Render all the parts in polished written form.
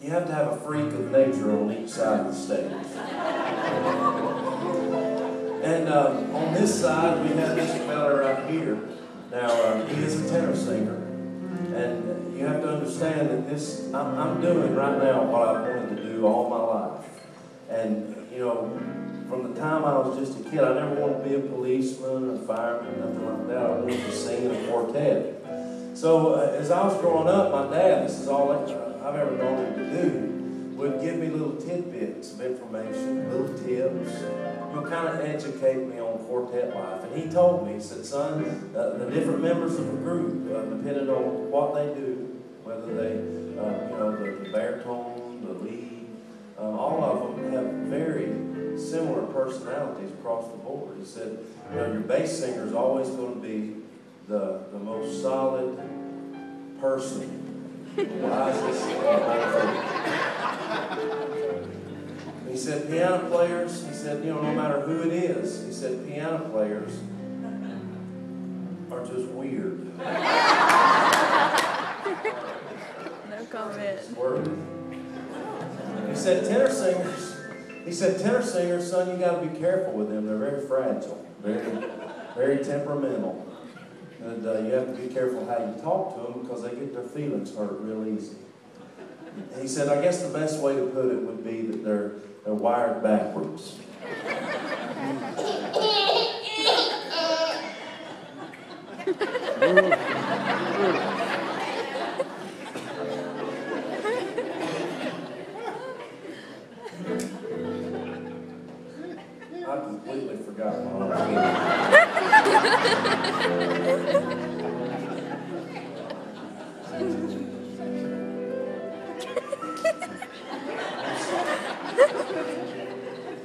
You have to have a freak of nature on each side of the stage. And on this side, we have this fella right here. Now, he is a tenor singer. And you have to understand that this, I'm doing right now what I've wanted to do all my life. And, you know, from the time I was just a kid, I never wanted to be a policeman or a fireman, nothing like that. I wanted to sing in a quartet. So as I was growing up, my dad, this is all I've ever known him to do, would give me little tidbits of information, little tips, kind of educate me on quartet life. And he told me, he said, son, the different members of the group, depending on what they do, whether they, the baritone, the lead, all of them have very similar personalities across the board. He said, your bass singer is always going to be the most solid person, the wisest. He said, piano players, he said, no matter who it is, he said, piano players are just weird. No comment. He said, tenor singers, son, you got to be careful with them. They're very fragile, very temperamental. And you have to be careful how you talk to them because they get their feelings hurt real easy. And he said, I guess the best way to put it would be that they're wired backwards. I completely forgot my own.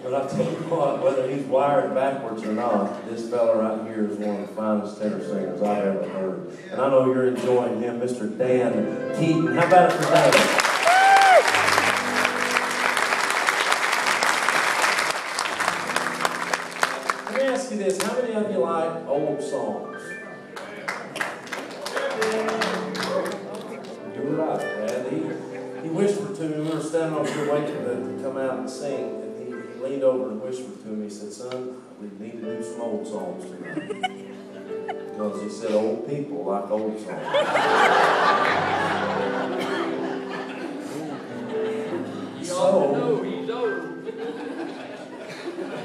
But I tell you what, whether he's wired backwards or not, this fella right here is one of the finest tenor singers I've ever heard. And I know you're enjoying him, Mr. Dan Keaton. How about it for Dan? Let me ask you this, how many of you like old songs? You're right, Dad. He whispered to me, we were standing over here waiting to come out and sing. He leaned over and whispered to me, he said, son, we need to do some old songs tonight. Because he said old people like old songs. So,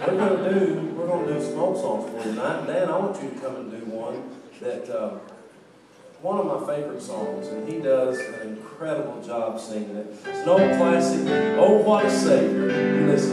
we're gonna do some old songs for you tonight. Dan, I want you to come and do one that one of my favorite songs, and he does an incredible job singing it. It's an old classic, Oh What a Savior. You listen.